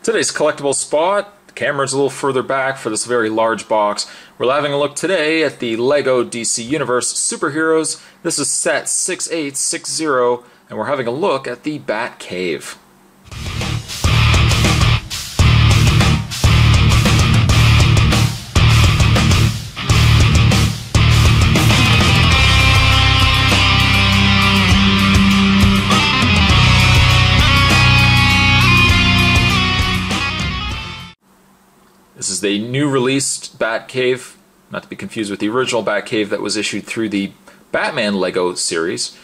Today's collectible spot, the camera's a little further back for this very large box. We're having a look today at the LEGO DC Universe Superheroes. This is set 6860, and we're having a look at the Batcave. This is the new released Batcave, not to be confused with the original Batcave that was issued through the Batman LEGO series.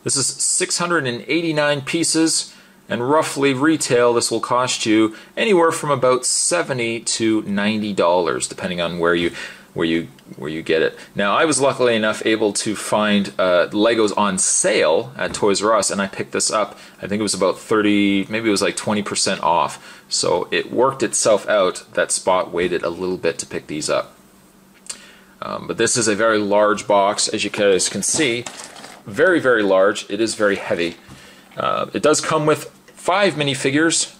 This is 689 pieces, and roughly retail this will cost you anywhere from about $70 to $90, depending on where you get it. Now, I was luckily enough able to find Legos on sale at Toys R Us, and I picked this up. I think it was about 30, maybe it was like 20% off. So it worked itself out that Spot waited a little bit to pick these up. But this is a very large box, as you guys can see. Very, very large. It is very heavy. It does come with 5 minifigures,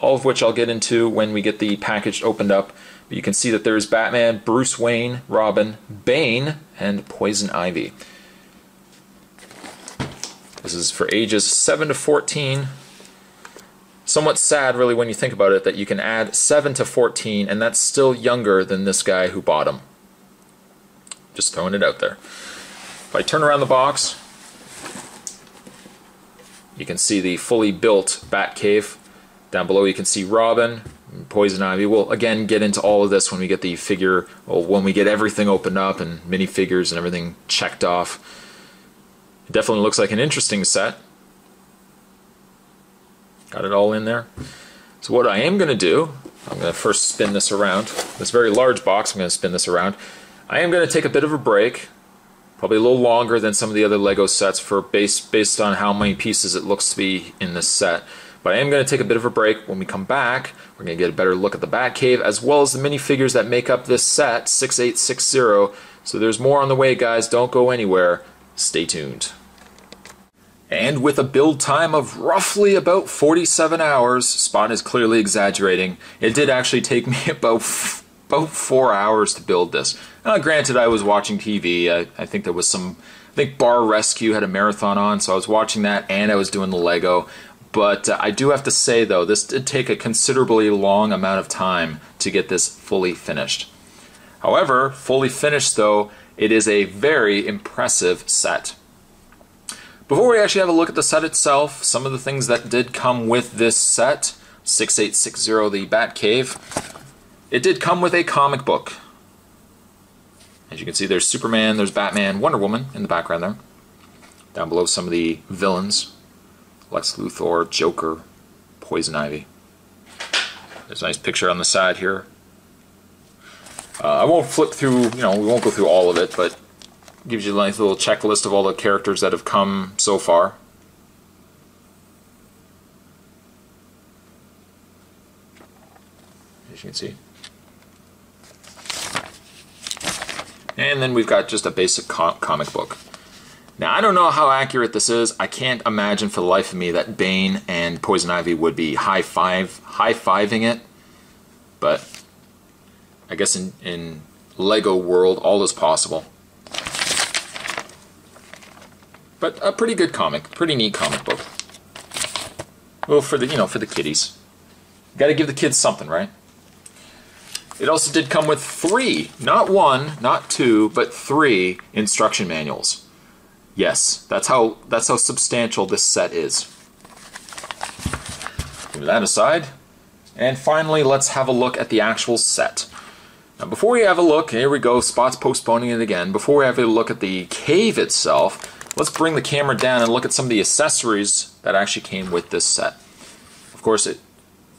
all of which I'll get into when we get the package opened up. But you can see that there's Batman, Bruce Wayne, Robin, Bane, and Poison Ivy. This is for ages 7 to 14. Somewhat sad, really, when you think about it, that you can add 7 to 14, and that's still younger than this guy who bought him. Just throwing it out there. If I turn around the box, you can see the fully built Batcave. Down below you can see Robin, Poison Ivy. We'll again get into all of this when we get the figure, or when we get everything opened up and minifigures and everything checked off. It definitely looks like an interesting set. Got it all in there. So what I am going to do, I'm going to first spin this around. This very large box, I'm going to spin this around. I am going to take a bit of a break, probably a little longer than some of the other LEGO sets for based on how many pieces it looks to be in this set. But I am going to take a bit of a break. When we come back, we're going to get a better look at the Batcave as well as the minifigures that make up this set, 6860. So there's more on the way, guys. Don't go anywhere. Stay tuned. And with a build time of roughly about 47 hours, Spot is clearly exaggerating. It did actually take me about 4 hours to build this. Granted, I was watching TV. I think there was some, I think Bar Rescue had a marathon on, so I was watching that and I was doing the Lego. But I do have to say, though, this did take a considerably long amount of time to get this fully finished. However, fully finished, though, it is a very impressive set. Before we actually have a look at the set itself, some of the things that did come with this set, 6860, the Batcave, it did come with a comic book. As you can see, there's Superman, there's Batman, Wonder Woman in the background there. Down below, some of the villains. Lex Luthor, Joker, Poison Ivy. There's a nice picture on the side here. I won't flip through, we won't go through all of it, but gives you a nice little checklist of all the characters that have come so far. As you can see. And then we've got just a basic comic book. Now, I don't know how accurate this is. I can't imagine for the life of me that Bane and Poison Ivy would be high-fiving it. But I guess in LEGO world, all is possible. But a pretty good comic, pretty neat comic book. Well, for the for the kiddies. Got to give the kids something, right? It also did come with 3, not 1, not 2, but 3 instruction manuals. Yes, that's how substantial this set is. Move that aside. And finally, let's have a look at the actual set. Now, before we have a look, here we go, Spot's postponing it again. Before we have a look at the cave itself, let's bring the camera down and look at some of the accessories that actually came with this set. Of course,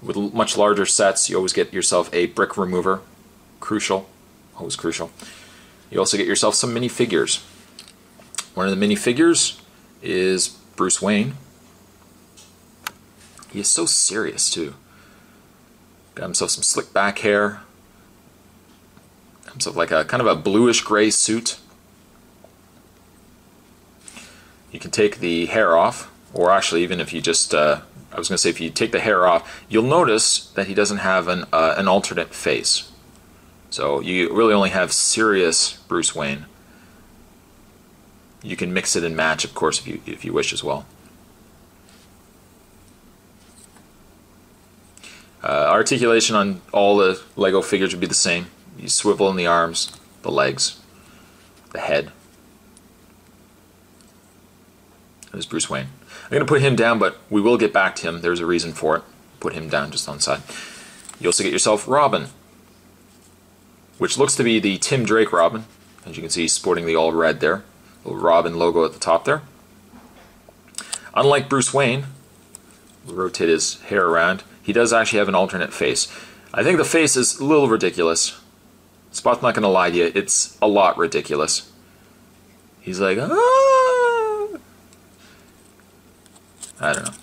with much larger sets, you always get yourself a brick remover. Crucial. Always crucial. You also get yourself some minifigures. One of the minifigures is Bruce Wayne. He is so serious, too. Got himself some slick back hair. Got himself like a kind of a bluish gray suit. You can take the hair off or actually even if you just, I was going to say if you take the hair off, you'll notice that he doesn't have an alternate face. So you really only have serious Bruce Wayne. You can mix it and match, of course, if you wish as well. Articulation on all the Lego figures would be the same. You swivel in the arms, the legs, the head. There's Bruce Wayne. I'm going to put him down, but we will get back to him. There's a reason for it. Put him down just on the side. You also get yourself Robin, which looks to be the Tim Drake Robin. As you can see, he's sporting the all red there. Little Robin logo at the top there. Unlike Bruce Wayne, we'll rotate his hair around. He does actually have an alternate face. I think the face is a little ridiculous. Spot's not going to lie to you. It's a lot ridiculous. He's like, ah! I don't know.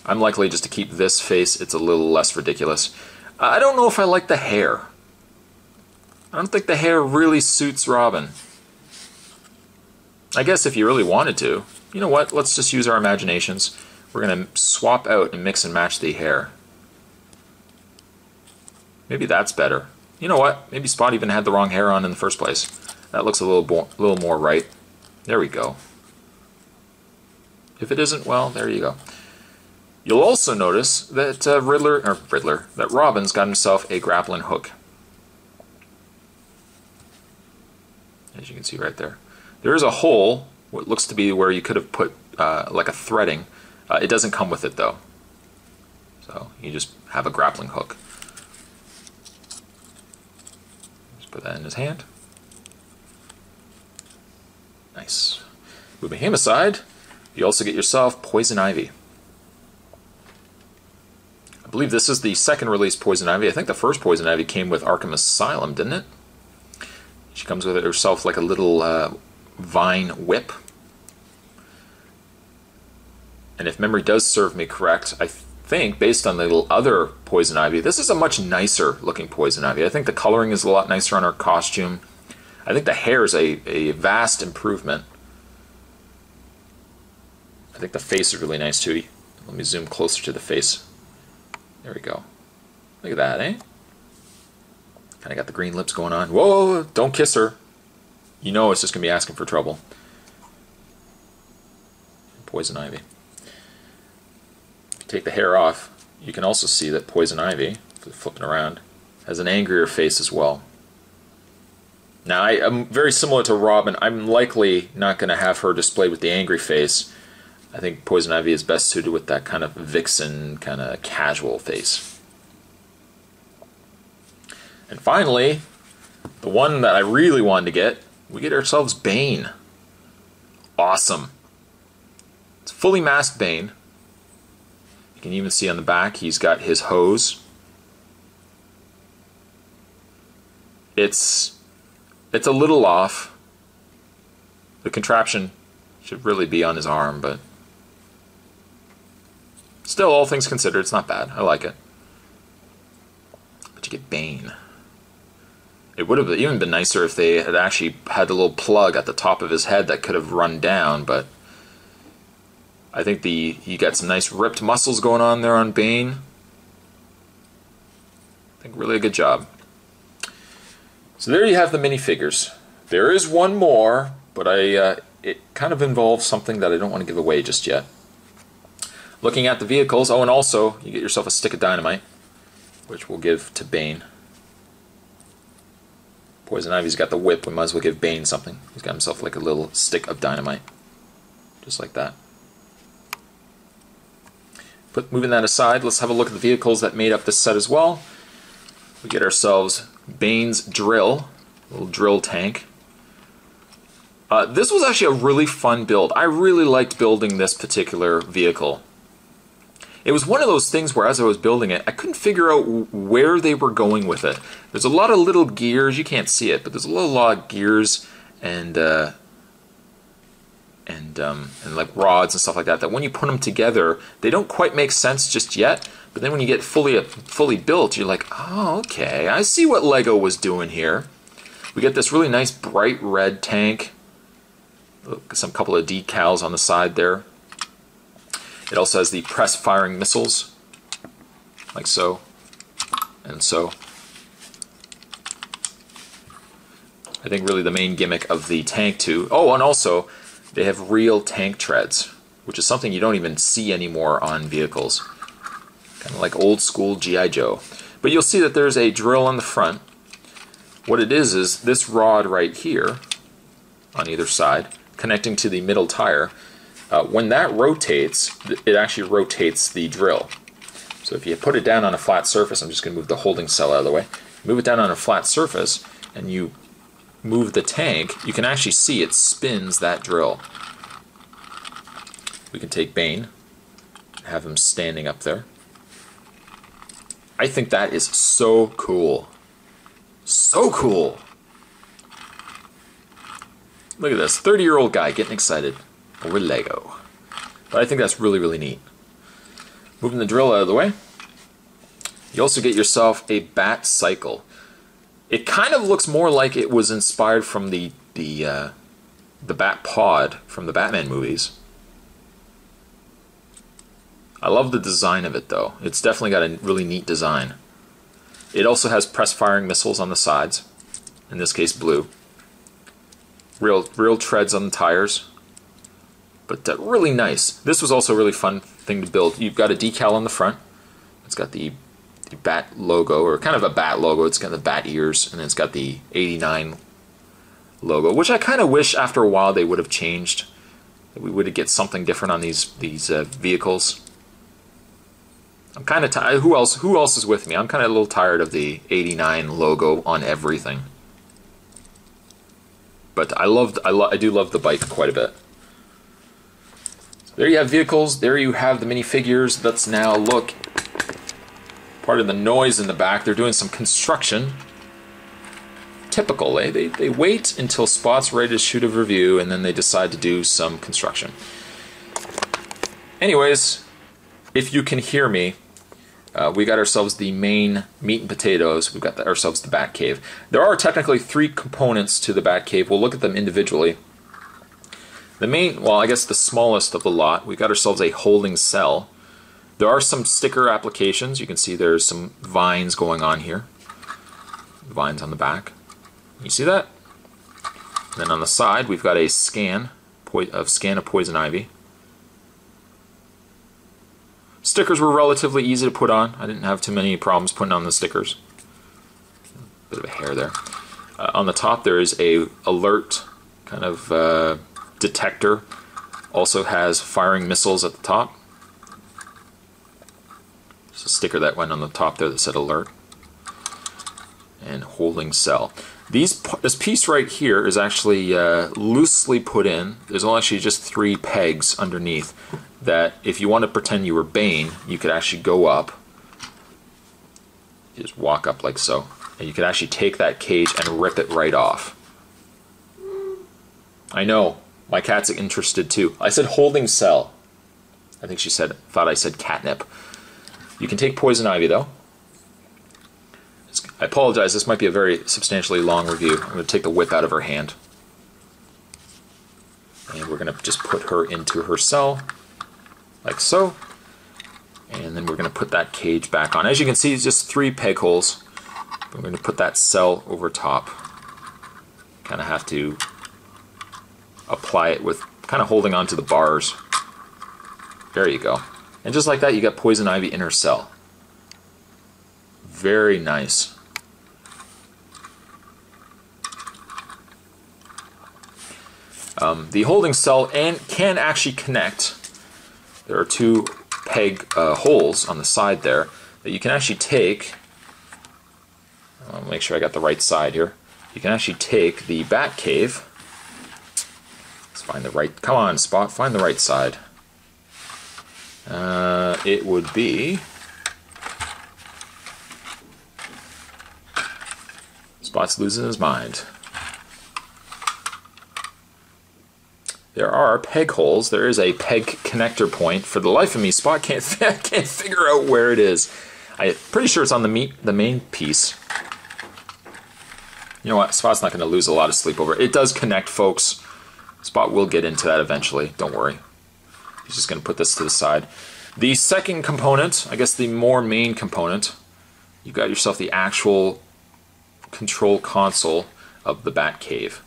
I'm likely just to keep this face. It's a little less ridiculous. I don't know if I like the hair. I don't think the hair really suits Robin. I guess if you really wanted to, you know what? Let's just use our imaginations. We're going to swap out and mix and match the hair. Maybe that's better. You know what? Maybe Spot even had the wrong hair on in the first place. That looks a little more right. There we go. If it isn't, well, there you go. You'll also notice that that Robin's got himself a grappling hook. As you can see right there. There is a hole, what looks to be where you could have put like a threading. It doesn't come with it though. So you just have a grappling hook. Just put that in his hand. Nice. Moving him aside, you also get yourself Poison Ivy. I believe this is the second release Poison Ivy. I think the first Poison Ivy came with Arkham Asylum, didn't it? She comes with herself like a little vine whip. And if memory does serve me correct, I think, based on the little other Poison Ivy, this is a much nicer looking Poison Ivy. I think the coloring is a lot nicer on her costume. I think the hair is a vast improvement. I think the face is really nice too. Let me zoom closer to the face. There we go. Look at that, eh? Kind of got the green lips going on. Whoa, don't kiss her. You know it's just going to be asking for trouble. Poison Ivy. If you take the hair off, you can also see that Poison Ivy, flipping around, has an angrier face as well. Now, I'm very similar to Robin. I'm likely not going to have her displayed with the angry face. I think Poison Ivy is best suited with that kind of vixen, kind of casual face. And finally, the one that I really wanted to get, we get ourselves Bane. Awesome. It's fully masked Bane. You can even see on the back he's got his hose. It's a little off. The contraption should really be on his arm, but still, all things considered, it's not bad. I like it. But you get Bane. It would have even been nicer if they had actually had a little plug at the top of his head that could have run down, but I think you got some nice ripped muscles going on there on Bane. I think really a good job. So there you have the minifigures. There is one more, but it kind of involves something that I don't want to give away just yet. Looking at the vehicles, oh, and also you get yourself a stick of dynamite, which we'll give to Bane. Poison Ivy's got the whip, we might as well give Bane something. He's got himself like a little stick of dynamite. Just like that. Moving that aside, let's have a look at the vehicles that made up this set as well. We get ourselves Bane's drill, a little drill tank. This was actually a really fun build. I really liked building this particular vehicle. It was one of those things where as I was building it, I couldn't figure out where they were going with it. There's a lot of little gears, you can't see it, but there's a lot of gears and like rods and stuff like that, that when you put them together, they don't quite make sense just yet, but then when you get fully built, you're like, oh, okay, I see what Lego was doing here. We get this really nice bright red tank, some couple of decals on the side there. It also has the press-firing missiles, like so, and so. I think really the main gimmick of the tank too. Oh, and also they have real tank treads, which is something you don't even see anymore on vehicles. Kind of like old school G.I. Joe. But you'll see that there's a drill on the front. What it is this rod right here, on either side, connecting to the middle tire. When that rotates, it actually rotates the drill. So if you put it down on a flat surface, I'm just going to move the holding cell out of the way. Move it down on a flat surface, and you move the tank, you can actually see it spins that drill. We can take Bane, have him standing up there. I think that is so cool. So cool! Look at this, 30-year-old guy getting excited over Lego. But I think that's really, really neat. Moving the drill out of the way. You also get yourself a Bat Cycle. It kind of looks more like it was inspired from the Bat Pod from the Batman movies. I love the design of it though. It's definitely got a really neat design. It also has press-firing missiles on the sides. In this case, blue. Real treads on the tires. But really nice. This was also a really fun thing to build. You've got a decal on the front. It's got the Bat logo, or kind of a Bat logo. It's got the Bat ears, and then it's got the 89 logo, which I kind of wish after a while they would have changed. That we would get something different on these vehicles. I'm kind of tired. Who else is with me? I'm kind of a little tired of the 89 logo on everything. But I do love the bike quite a bit. So there you have vehicles. There you have the minifigures. Let's now look. Part of the noise in the back, they're doing some construction. Typical, they wait until Spot's ready to shoot a review and then they decide to do some construction. Anyways, if you can hear me, we got ourselves the main meat and potatoes. We've got ourselves the Batcave. There are technically 3 components to the Batcave. We'll look at them individually. The main, well, I guess the smallest of the lot, we got ourselves a holding cell. There are some sticker applications. You can see there's some vines going on here. Vines on the back. You see that? And then on the side, we've got a scan of Poison Ivy. Stickers were relatively easy to put on. I didn't have too many problems putting on the stickers. Bit of a hair there. On the top, there is a alert kind of detector. Also has firing missiles at the top. There's a sticker that went on the top there that said alert. And holding cell. This piece right here is actually loosely put in. There's only actually just 3 pegs underneath that if you want to pretend you were Bane, you could actually go up. You just walk up like so. And you could actually take that cage and rip it right off. I know, my cat's interested too. I said holding cell. I think she thought I said catnip. You can take Poison Ivy though. I apologize, this might be a very substantially long review. I'm going to take the whip out of her hand. And we're going to just put her into her cell, like so. And then we're going to put that cage back on. As you can see, it's just 3 peg holes. We're going to put that cell over top. Kind of have to apply it with kind of holding onto the bars. There you go. And just like that, you got Poison Ivy in her cell. Very nice. The holding cell can actually connect. There are 2 peg holes on the side there that you can actually take. I'll make sure I got the right side here. You can actually take the Batcave. Let's find the right. Come on, Spot, find the right side. It would be. Spot's losing his mind. There are peg holes. There is a peg connector point. For the life of me, Spot can't figure out where it is. I'm pretty sure it's on the main piece. You know what? Spot's not going to lose a lot of sleep over it. It does connect, folks. Spot will get into that eventually. Don't worry. He's just going to put this to the side. The second component, I guess the more main component, you've got yourself the actual control console of the Batcave.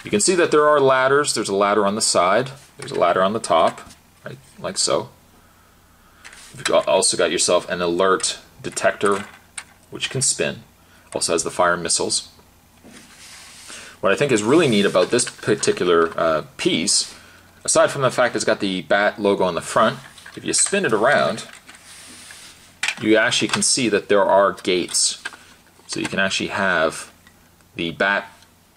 You can see that there are ladders. There's a ladder on the side. There's a ladder on the top, right, like so. You've also got yourself an alert detector, which can spin. Also has the fire missiles. What I think is really neat about this particular piece, aside from the fact it's got the Bat logo on the front, if you spin it around, you actually can see that there are gates. So you can actually have the Bat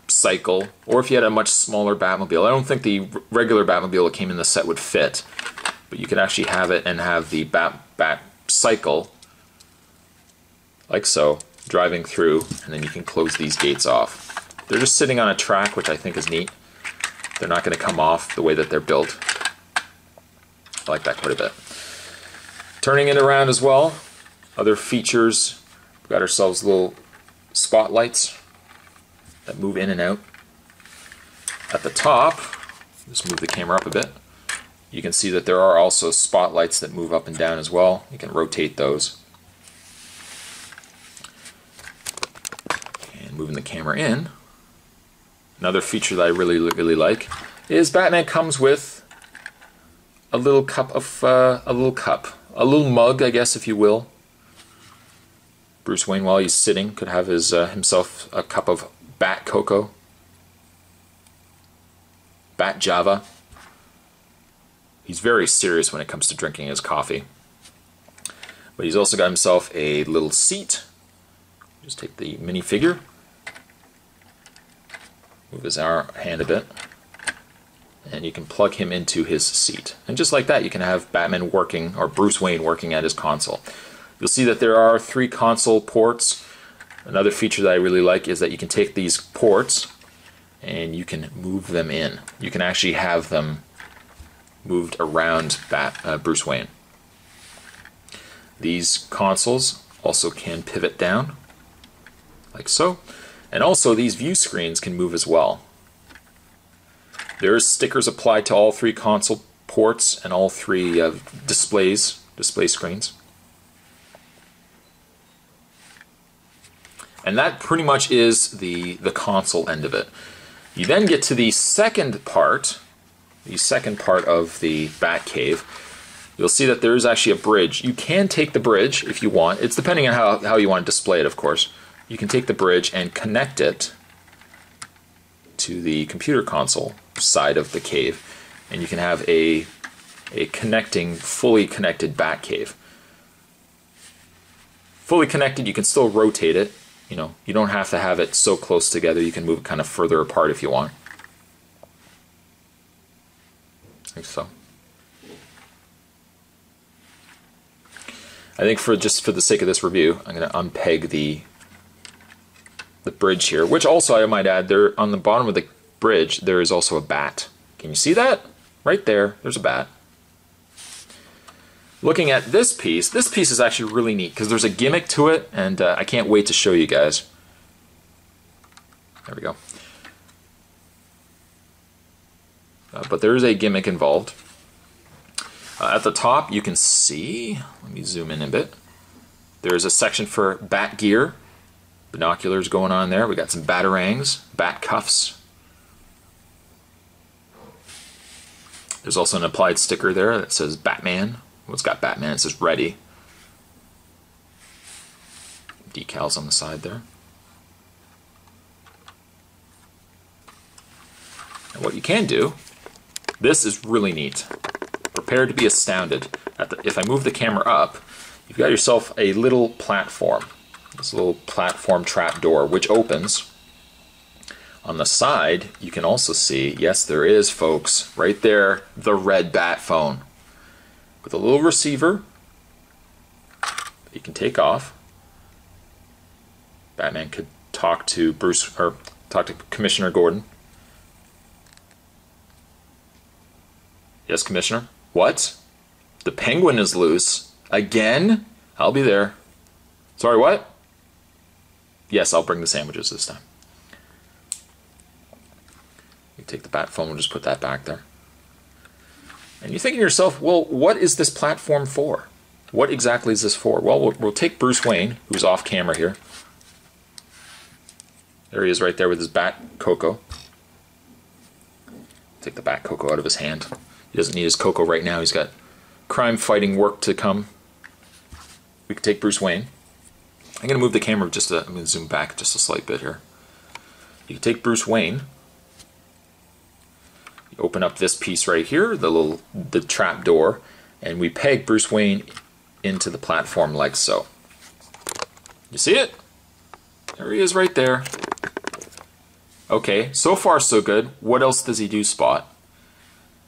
cycle, or if you had a much smaller Batmobile. I don't think the regular Batmobile that came in the set would fit, but you could actually have it and have the Bat cycle, like so, driving through, and then you can close these gates off. They're just sitting on a track, which I think is neat. They're not going to come off the way that they're built. I like that quite a bit. Turning it around as well, other features, we've got ourselves little spotlights that move in and out. At the top, just move the camera up a bit, you can see that there are also spotlights that move up and down as well. You can rotate those. And moving the camera in, another feature that I really like is Batman comes with a little a little mug, I guess, if you will. Bruce Wayne, while he's sitting, could have his himself a cup of Bat Cocoa, Bat Java. He's very serious when it comes to drinking his coffee. But he's also got himself a little seat. Just take the minifigure, move his hand a bit, and you can plug him into his seat. And just like that, you can have Batman working, or Bruce Wayne working at his console. You'll see that there are 3 console ports. Another feature that I really like is that you can take these ports and you can move them in. You can actually have them moved around Bruce Wayne. These consoles also can pivot down, like so. And also these view screens can move as well. There's stickers applied to all 3 console ports and all 3 display screens. And that pretty much is the console end of it. You then get to the second part of the Batcave. You'll see that there is actually a bridge. You can take the bridge if you want. It's depending on how you want to display it, of course. You can take the bridge and connect it to the computer console side of the cave, and you can have a fully connected Batcave. Fully connected, you can still rotate it. You know, you don't have to have it so close together. You can move it kind of further apart if you want. Like so. I think just for the sake of this review, I'm going to unpeg the bridge here, which also I might add, there on the bottom of the bridge there is also a bat. Can you see that? Right there, there's a bat. Looking at this piece is actually really neat because there's a gimmick to it, and I can't wait to show you guys. There we go. But there is a gimmick involved. At the top you can see, let me zoom in a bit, there's a section for bat gear. Binoculars going on there. We got some batarangs, bat cuffs. There's also an applied sticker there that says Batman. Well, it's got Batman, it says ready. Decals on the side there. And what you can do, this is really neat. Prepare to be astounded. If I move the camera up, you've got yourself a little platform. This little platform trap door, which opens. On the side, you can also see, yes, there is, folks, right there, the red bat phone. With a little receiver that you can take off. Batman could talk to talk to Commissioner Gordon. Yes, Commissioner? What? The Penguin is loose. Again? I'll be there. Sorry, what? Yes, I'll bring the sandwiches this time. You take the bat phone, we'll just put that back there. And you're thinking to yourself, well, what is this platform for? What exactly is this for? Well, we'll take Bruce Wayne, who's off camera here. There he is right there with his Bat Coco. Take the Bat Coco out of his hand. He doesn't need his Coco right now. He's got crime-fighting work to come. We can take Bruce Wayne. I'm going to move the camera just I'm going to zoom back just a slight bit here. You can take Bruce Wayne. You open up this piece right here, the trap door, and we peg Bruce Wayne into the platform like so. You see it? There he is right there. Okay, so far so good. What else does he do, Spot?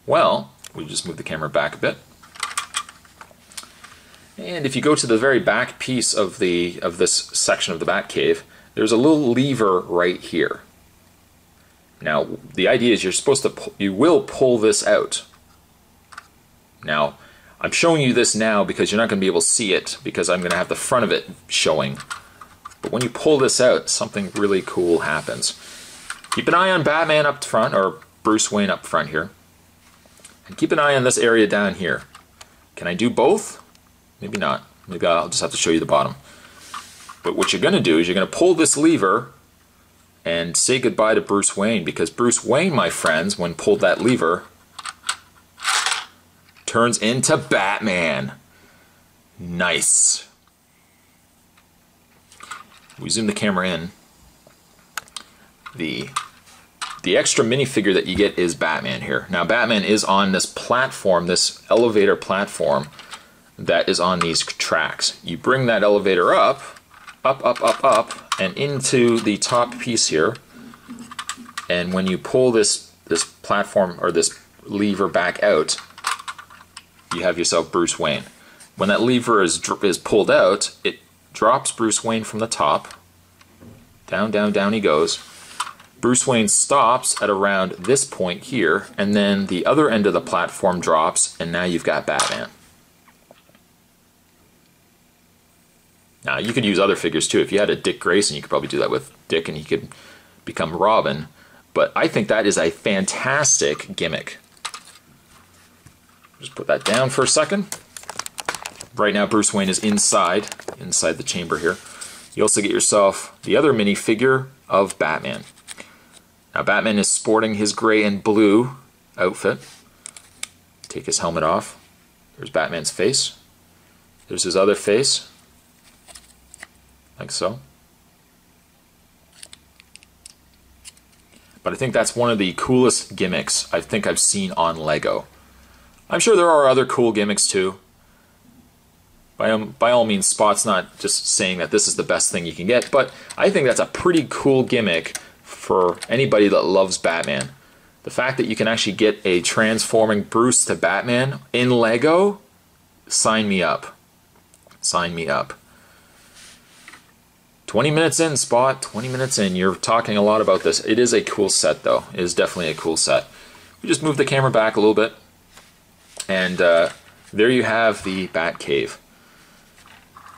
Well, we just move the camera back a bit. And if you go to the very back piece of this section of the Batcave, there's a little lever right here. Now, the idea is you will pull this out. Now, I'm showing you this now because you're not going to be able to see it because I'm going to have the front of it showing. But when you pull this out, something really cool happens. Keep an eye on Batman up front, or Bruce Wayne up front here. And keep an eye on this area down here. Can I do both? Maybe not. Maybe I'll just have to show you the bottom. But what you're going to do is you're going to pull this lever and say goodbye to Bruce Wayne, because Bruce Wayne, my friends, when pulled that lever, turns into Batman. Nice. We zoom the camera in. The extra minifigure that you get is Batman here. Now Batman is on this platform, this elevator platform that is on these tracks. You bring that elevator up, and into the top piece here. And when you pull this platform or this lever back out, you have yourself Bruce Wayne. When that lever is pulled out, it drops Bruce Wayne from the top. Down, down, down he goes. Bruce Wayne stops at around this point here, and then the other end of the platform drops, and now you've got Batman. Now, you could use other figures too. If you had a Dick Grayson, you could probably do that with Dick, and he could become Robin. But I think that is a fantastic gimmick. Just put that down for a second. Right now, Bruce Wayne is inside the chamber here. You also get yourself the other minifigure of Batman. Now Batman is sporting his gray and blue outfit. Take his helmet off. There's Batman's face. There's his other face. Like so. But I think that's one of the coolest gimmicks I think I've seen on Lego. I'm sure there are other cool gimmicks too. By all means, Spot's not just saying that this is the best thing you can get, but I think that's a pretty cool gimmick for anybody that loves Batman. The fact that you can actually get a transforming Bruce to Batman in Lego, sign me up. Sign me up. 20 minutes in, Spot. 20 minutes in. You're talking a lot about this. It is a cool set, though. It is definitely a cool set. We just move the camera back a little bit. And there you have the Batcave.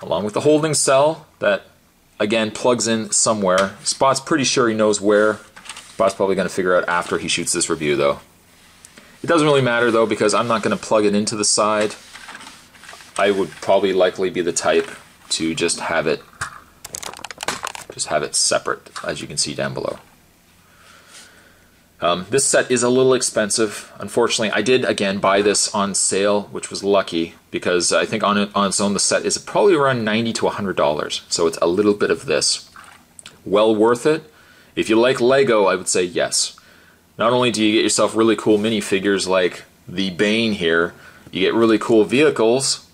Along with the holding cell that, again, plugs in somewhere. Spot's pretty sure he knows where. Spot's probably going to figure out after he shoots this review, though. It doesn't really matter, though, because I'm not going to plug it into the side. I would probably likely be the type to just have it separate, as you can see down below. This set is a little expensive. Unfortunately, I did, again, buy this on sale, which was lucky, because I think on its own the set is probably around $90 to $100. So it's a little bit of this. Well worth it. If you like Lego, I would say yes. Not only do you get yourself really cool minifigures like the Bane here, you get really cool vehicles,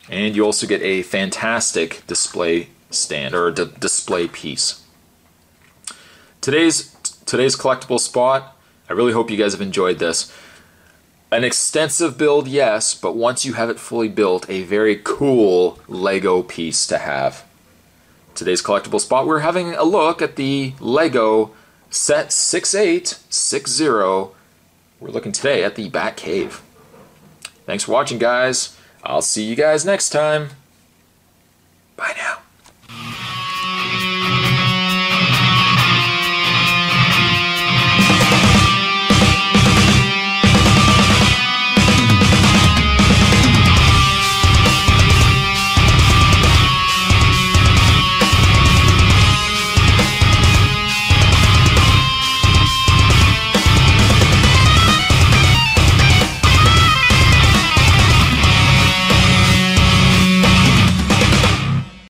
and you also get a fantastic display stand, or a display piece. Today's collectible spot, I really hope you guys have enjoyed this. An extensive build, yes, but once you have it fully built, a very cool Lego piece to have. Today's collectible spot, we're having a look at the Lego Set 6860. We're looking today at the Batcave. Thanks for watching, guys. I'll see you guys next time.